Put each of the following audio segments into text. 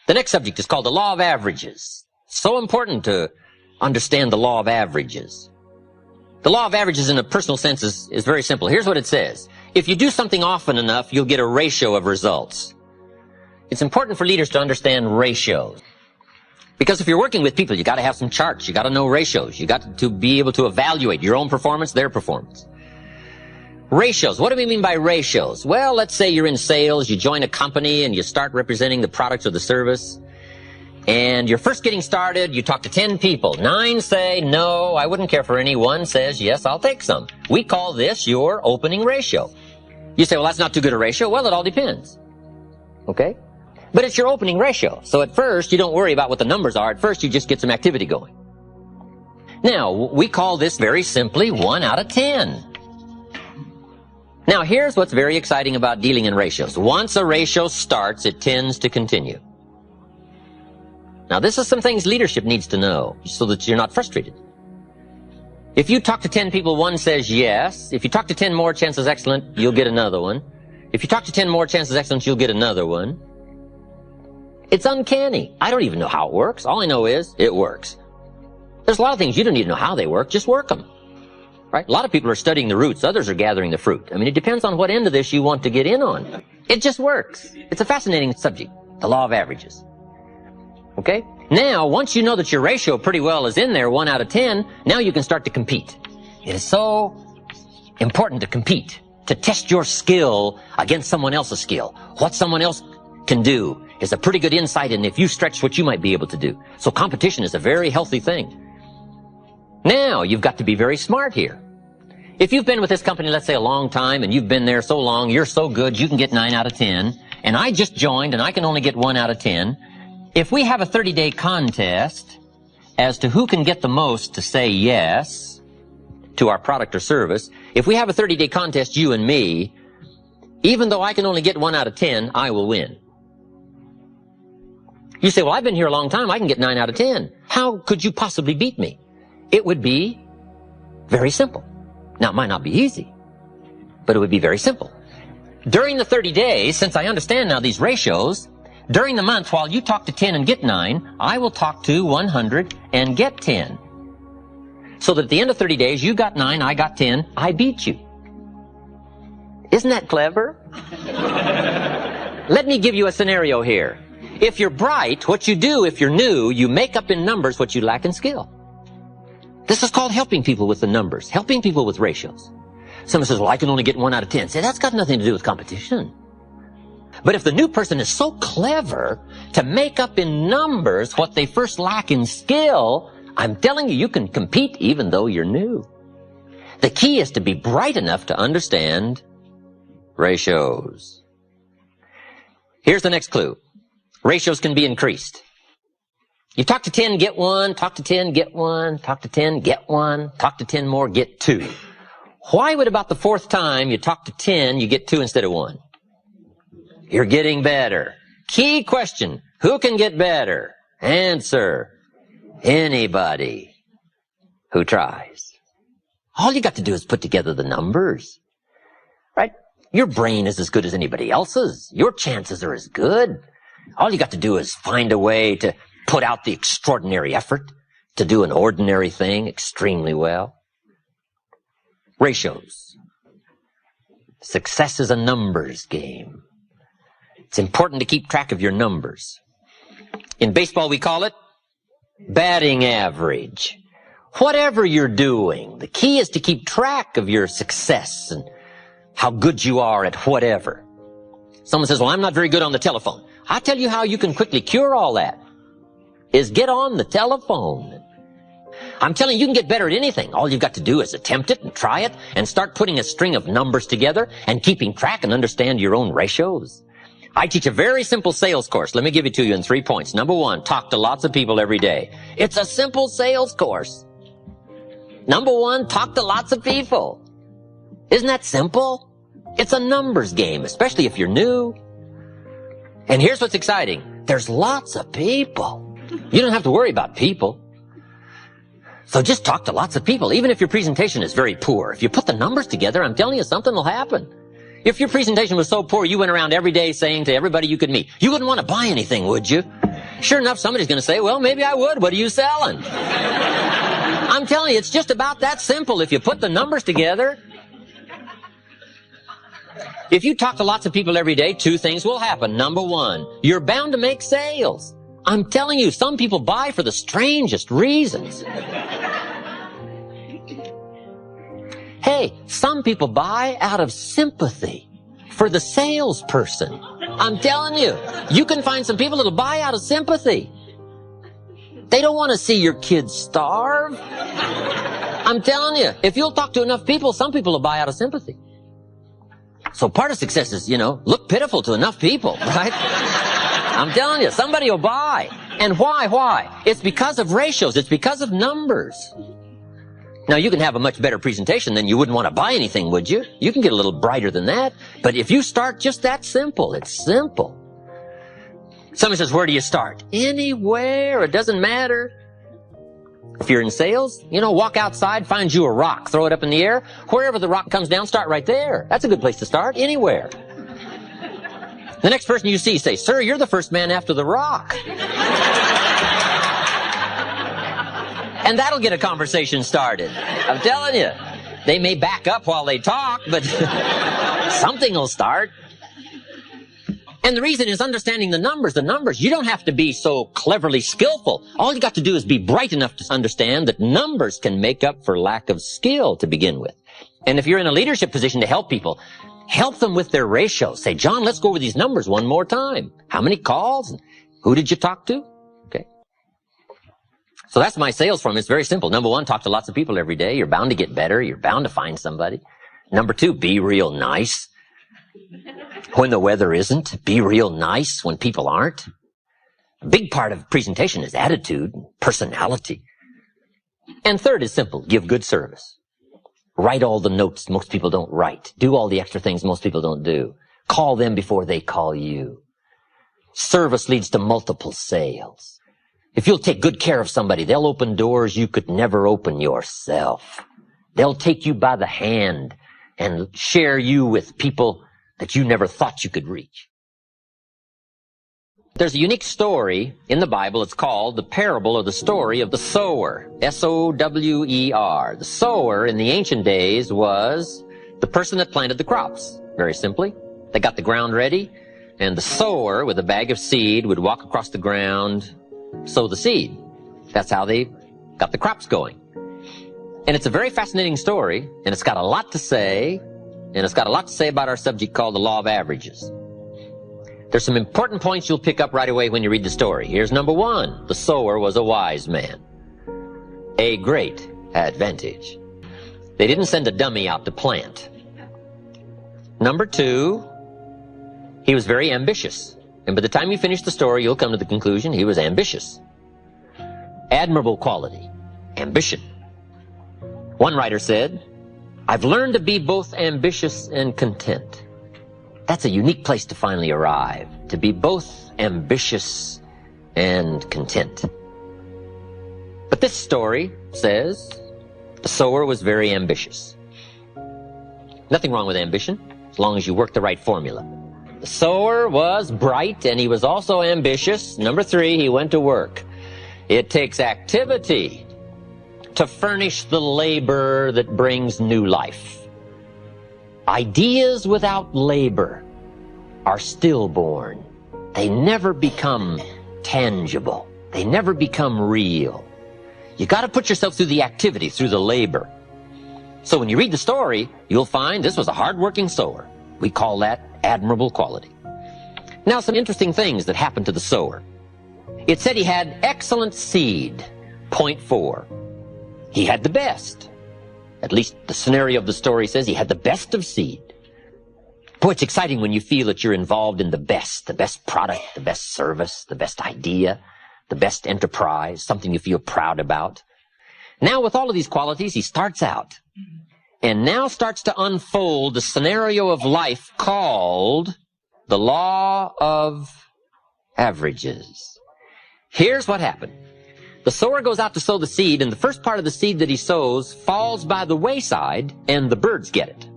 The next subject is called the law of averages. So important to understand the law of averages. The law of averages in a personal sense is very simple. Here's what it says. If you do something often enough, you'll get a ratio of results. It's important for leaders to understand ratios. Because if you're working with people, you got to have some charts. You got to know ratios. You got to be able to evaluate your own performance, their performance. Ratios. What do we mean by ratios? Well, let's say you're in sales, you join a company and you start representing the product or the service. And you're first getting started, you talk to 10 people. 9 say, no, I wouldn't care for any. 1 says, yes, I'll take some. We call this your opening ratio. You say, well, that's not too good a ratio. Well, it all depends. Okay? But it's your opening ratio. So at first, you don't worry about what the numbers are. At first, you just get some activity going. Now, we call this very simply 1 out of 10. Now, here's what's very exciting about dealing in ratios. Once a ratio starts, it tends to continue. Now, this is some things leadership needs to know so that you're not frustrated. If you talk to 10 people, 1 says yes. If you talk to 10 more, chances excellent, you'll get another one. If you talk to 10 more, chances excellent, you'll get another one. It's uncanny. I don't even know how it works. All I know is it works. There's a lot of things you don't even know how they work. Just work them. Right? A lot of people are studying the roots. Others are gathering the fruit. I mean, it depends on what end of this you want to get in on. It just works. It's a fascinating subject, the law of averages. Okay? Now, once you know that your ratio pretty well is in there, 1 out of 10, now you can start to compete. It is so important to compete, to test your skill against someone else's skill. What someone else can do is a pretty good insight in if you stretch what you might be able to do. So competition is a very healthy thing. Now, you've got to be very smart here. If you've been with this company, let's say a long time, and you've been there so long, you're so good, you can get 9 out of 10, and I just joined and I can only get 1 out of 10, if we have a 30-day contest as to who can get the most to say yes to our product or service, if we have a 30-day contest, you and me, even though I can only get 1 out of 10, I will win. You say, well, I've been here a long time, I can get 9 out of 10. How could you possibly beat me? It would be very simple. Now, it might not be easy, but it would be very simple. During the 30 days, since I understand now these ratios, during the month, while you talk to 10 and get 9, I will talk to 100 and get 10. So that at the end of 30 days, you got 9, I got 10, I beat you. Isn't that clever? Let me give you a scenario here. If you're bright, what you do if you're new, you make up in numbers what you lack in skill. This is called helping people with the numbers, helping people with ratios. Someone says, well, I can only get 1 out of 10. Say, that's got nothing to do with competition. But if the new person is so clever to make up in numbers what they first lack in skill, I'm telling you, you can compete even though you're new. The key is to be bright enough to understand ratios. Here's the next clue. Ratios can be increased. You talk to 10, get 1, talk to 10, get 1, talk to 10, get 1, talk to 10 more, get 2. Why would about the 4th time you talk to 10, you get 2 instead of 1? You're getting better. Key question, who can get better? Answer, anybody who tries. All you got to do is put together the numbers. Right? Your brain is as good as anybody else's. Your chances are as good. All you got to do is find a way to put out the extraordinary effort to do an ordinary thing extremely well. Ratios. Success is a numbers game. It's important to keep track of your numbers. In baseball, we call it batting average. Whatever you're doing, the key is to keep track of your success and how good you are at whatever. Someone says, well, I'm not very good on the telephone. I'll tell you how you can quickly cure all that, is get on the telephone. I'm telling you, you can get better at anything. All you've got to do is attempt it and try it and start putting a string of numbers together and keeping track and understand your own ratios. I teach a very simple sales course. Let me give it to you in 3 points. Number 1, talk to lots of people every day. It's a simple sales course. Number 1, talk to lots of people. Isn't that simple? It's a numbers game, especially if you're new. And here's what's exciting. There's lots of people. You don't have to worry about people. So just talk to lots of people, even if your presentation is very poor. If you put the numbers together, I'm telling you, something will happen. If your presentation was so poor, you went around every day saying to everybody you could meet, you wouldn't want to buy anything, would you? Sure enough, somebody's going to say, well, maybe I would. What are you selling? I'm telling you, it's just about that simple. If you put the numbers together, if you talk to lots of people every day, two things will happen. Number one, you're bound to make sales. I'm telling you, some people buy for the strangest reasons. Hey, some people buy out of sympathy for the salesperson. I'm telling you, you can find some people that'll buy out of sympathy. They don't want to see your kids starve. I'm telling you, if you'll talk to enough people, some people will buy out of sympathy. So part of success is, look pitiful to enough people, right? I'm telling you, somebody will buy. And why? Why? It's because of ratios. It's because of numbers. Now, you can have a much better presentation than you wouldn't want to buy anything, would you? You can get a little brighter than that. But if you start just that simple, it's simple. Somebody says, where do you start? Anywhere. It doesn't matter. If you're in sales, walk outside, find you a rock, throw it up in the air. Wherever the rock comes down, start right there. That's a good place to start. Anywhere. The next person you see, say, sir, you're the first man after the rock. And that'll get a conversation started. I'm telling you. They may back up while they talk, but something will start. And the reason is understanding the numbers. The numbers, you don't have to be so cleverly skillful. All you got to do is be bright enough to understand that numbers can make up for lack of skill to begin with. And if you're in a leadership position to help people, help them with their ratios. Say, John, let's go over these numbers one more time. How many calls? And who did you talk to? Okay. So that's my sales form. It's very simple. Number one, talk to lots of people every day. You're bound to get better. You're bound to find somebody. Number two, be real nice. When the weather isn't, be real nice when people aren't. A big part of presentation is attitude, personality. And third is simple. Give good service. Write all the notes most people don't write. Do all the extra things most people don't do. Call them before they call you. Service leads to multiple sales. If you'll take good care of somebody, they'll open doors you could never open yourself. They'll take you by the hand and share you with people that you never thought you could reach. There's a unique story in the Bible. It's called the parable or the story of the sower. S-O-W-E-R. The sower in the ancient days was the person that planted the crops. Very simply. They got the ground ready, and the sower with a bag of seed would walk across the ground, sow the seed. That's how they got the crops going. And it's a very fascinating story, and it's got a lot to say, and it's got a lot to say about our subject called the law of averages. There's some important points you'll pick up right away when you read the story. Here's number one. The sower was a wise man. A great advantage. They didn't send a dummy out to plant. Number two, he was very ambitious. And by the time you finish the story, you'll come to the conclusion he was ambitious. Admirable quality. Ambition. One writer said, I've learned to be both ambitious and content. That's a unique place to finally arrive, to be both ambitious and content. But this story says the sower was very ambitious. Nothing wrong with ambition, as long as you work the right formula. The sower was bright, and he was also ambitious. Number three, he went to work. It takes activity to furnish the labor that brings new life. Ideas without labor are stillborn. They never become tangible. They never become real. You got to put yourself through the activity, through the labor. So when you read the story, you'll find this was a hard-working sower. We call that admirable quality. Now, some interesting things that happened to the sower. It said he had excellent seed, point 4. He had the best. At least the scenario of the story says he had the best of seed. Boy, it's exciting when you feel that you're involved in the best product, the best service, the best idea, the best enterprise, something you feel proud about. Now, with all of these qualities, he starts out and now starts to unfold the scenario of life called the law of averages. Here's what happened. The sower goes out to sow the seed, and the first part of the seed that he sows falls by the wayside, and the birds get it.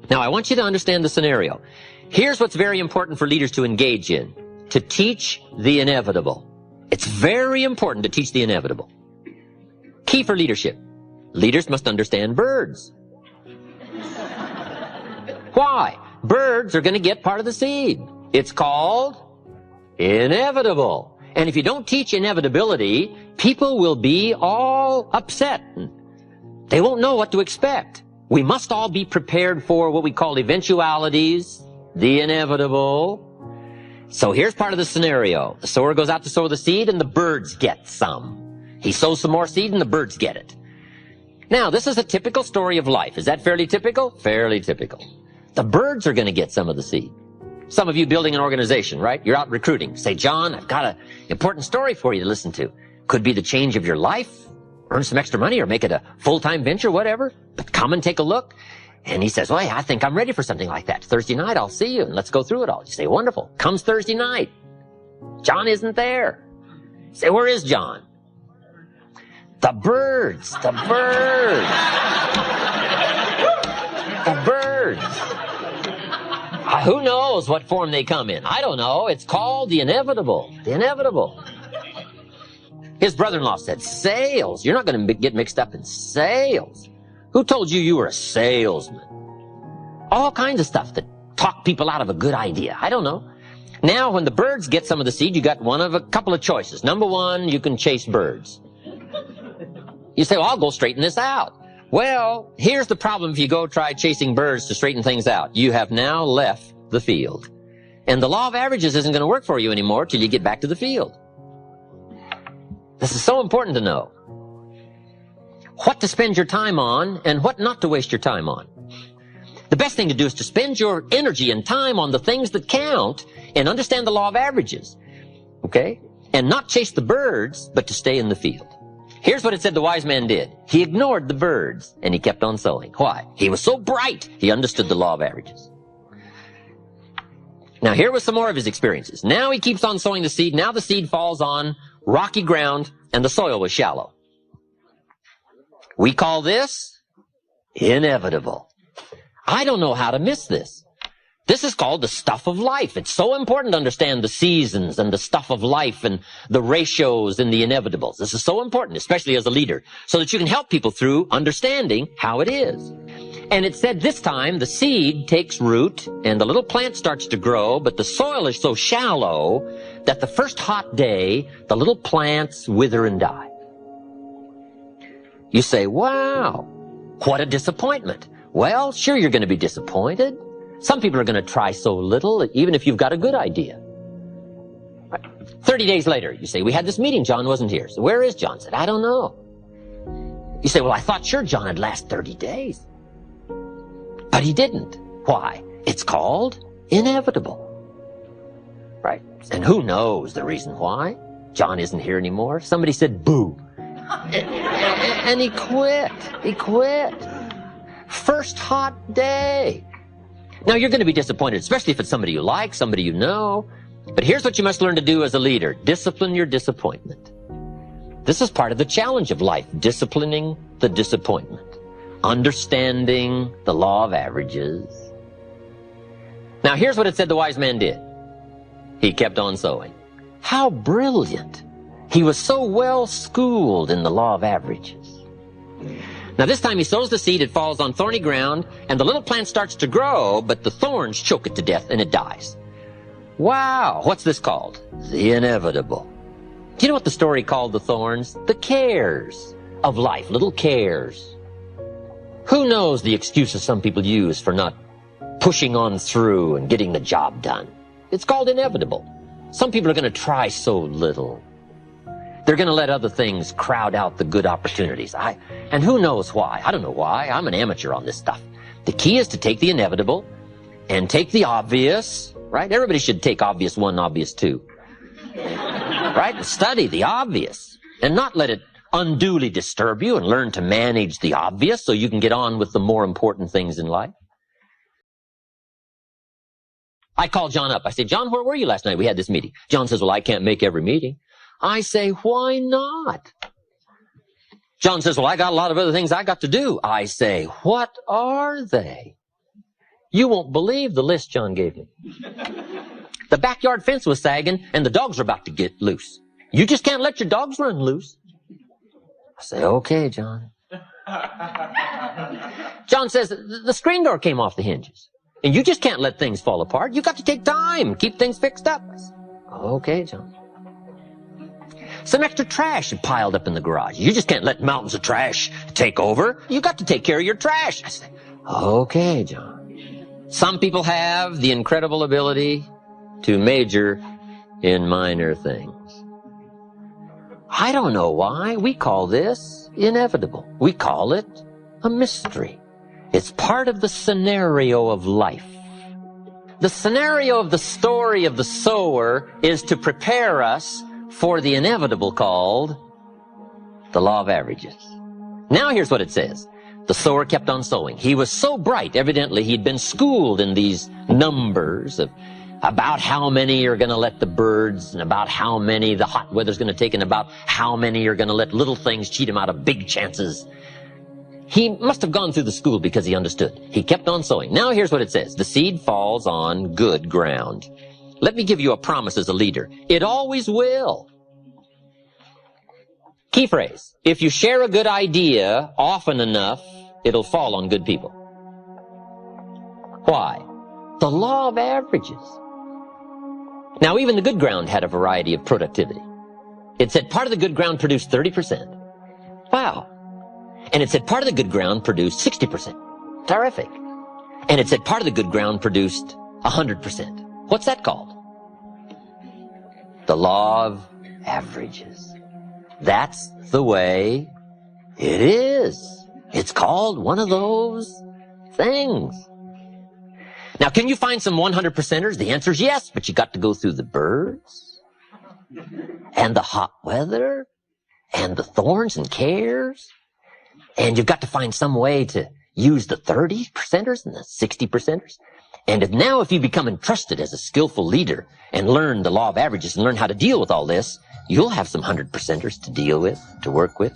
Now, I want you to understand the scenario. Here's what's very important for leaders to engage in. to teach the inevitable. It's very important to teach the inevitable. Key for leadership. Leaders must understand birds. Why? Birds are going to get part of the seed. It's called inevitable. And if you don't teach inevitability, people will be all upset. They won't know what to expect. We must all be prepared for what we call eventualities, the inevitable. So here's part of the scenario. The sower goes out to sow the seed and the birds get some. He sows some more seed and the birds get it. Now, this is a typical story of life. Is that fairly typical? Fairly typical. The birds are going to get some of the seed. Some of you building an organization, right? You're out recruiting. Say, John, I've got an important story for you to listen to. Could be the change of your life, earn some extra money, or make it a full-time venture, whatever. But come and take a look. And he says, well, I think I'm ready for something like that. Thursday night, I'll see you, and let's go through it all. You say, wonderful. Comes Thursday night. John isn't there. You say, where is John? The birds. The birds. The birds. Who knows what form they come in? I don't know. It's called the inevitable. The inevitable. His brother-in-law said, sales? You're not going to get mixed up in sales. Who told you you were a salesman? All kinds of stuff that talk people out of a good idea. I don't know. Now, when the birds get some of the seed, you got one of a couple of choices. Number one, you can chase birds. You say, well, I'll go straighten this out. Well, here's the problem if you go try chasing birds to straighten things out. You have now left the field. And the law of averages isn't going to work for you anymore till you get back to the field. This is so important to know. What to spend your time on and what not to waste your time on. The best thing to do is to spend your energy and time on the things that count and understand the law of averages. Okay? And not chase the birds, but to stay in the field. Here's what it said the wise man did. He ignored the birds and he kept on sowing. Why? He was so bright, he understood the law of averages. Now here was some more of his experiences. Now he keeps on sowing the seed. Now the seed falls on rocky ground and the soil was shallow. We call this inevitable. I don't know how to miss this. This is called the stuff of life. It's so important to understand the seasons and the stuff of life and the ratios and the inevitables. This is so important, especially as a leader, so that you can help people through understanding how it is. And it said this time the seed takes root and the little plant starts to grow, but the soil is so shallow that the first hot day, the little plants wither and die. You say, wow, what a disappointment. Well, sure, you're going to be disappointed. Some people are going to try so little, even if you've got a good idea. 30 days later, you say, we had this meeting, John wasn't here. So where is John? Said, I don't know. You say, well, I thought sure John would last 30 days. But he didn't. Why? It's called inevitable. Right? And who knows the reason why? John isn't here anymore. Somebody said, boo. And he quit. He quit. First hot day. Now, you're going to be disappointed, especially if it's somebody you like, somebody you know. But here's what you must learn to do as a leader. Discipline your disappointment. This is part of the challenge of life, disciplining the disappointment. Understanding the law of averages. Now, here's what it said the wise man did. He kept on sowing. How brilliant. He was so well schooled in the law of averages. Now this time he sows the seed, it falls on thorny ground, and the little plant starts to grow, but the thorns choke it to death and it dies. Wow, what's this called? The inevitable. Do you know what the story called the thorns? The cares of life, little cares. Who knows the excuses some people use for not pushing on through and getting the job done? It's called inevitable. Some people are going to try so little. They're going to let other things crowd out the good opportunities. And who knows why? I don't know why. I'm an amateur on this stuff. The key is to take the inevitable and take the obvious, right? Everybody should take obvious 1, obvious 2. Right? Study the obvious and not let it unduly disturb you, and learn to manage the obvious so you can get on with the more important things in life. I called John up. I said, John, where were you last night? We had this meeting. John says, well, I can't make every meeting. I say, why not? John says, well, I got a lot of other things I got to do. I say, what are they? You won't believe the list John gave me. The backyard fence was sagging, and the dogs were about to get loose. You just can't let your dogs run loose. I say, okay, John. John says, the screen door came off the hinges, and you just can't let things fall apart. You got to take time, keep things fixed up. I say, okay, John. Some extra trash had piled up in the garage. You just can't let mountains of trash take over. You got to take care of your trash. I say, okay, John. Some people have the incredible ability to major in minor things. I don't know why. We call this inevitable. We call it a mystery. It's part of the scenario of life. The scenario of the story of the sower is to prepare us for the inevitable called the law of averages. Now here's what it says. The sower kept on sowing. He was so bright, evidently he'd been schooled in these numbers of about how many are going to let the birds, and about how many the hot weather's going to take, and about how many are going to let little things cheat him out of big chances. He must have gone through the school because he understood. He kept on sowing. Now here's what it says. The seed falls on good ground. Let me give you a promise as a leader. It always will. Key phrase. If you share a good idea often enough, it'll fall on good people. Why? The law of averages. Now, even the good ground had a variety of productivity. It said part of the good ground produced 30%. Wow. And it said part of the good ground produced 60%. Terrific. And it said part of the good ground produced 100%. What's that called? The law of averages. That's the way it is. It's called one of those things. Now, can you find some 100%ers? The answer is yes, but you got to go through the birds and the hot weather and the thorns and cares. And you've got to find some way to use the 30%ers and the 60%ers. And if you become entrusted as a skillful leader and learn the law of averages and learn how to deal with all this, you'll have some 100%ers to deal with, to work with.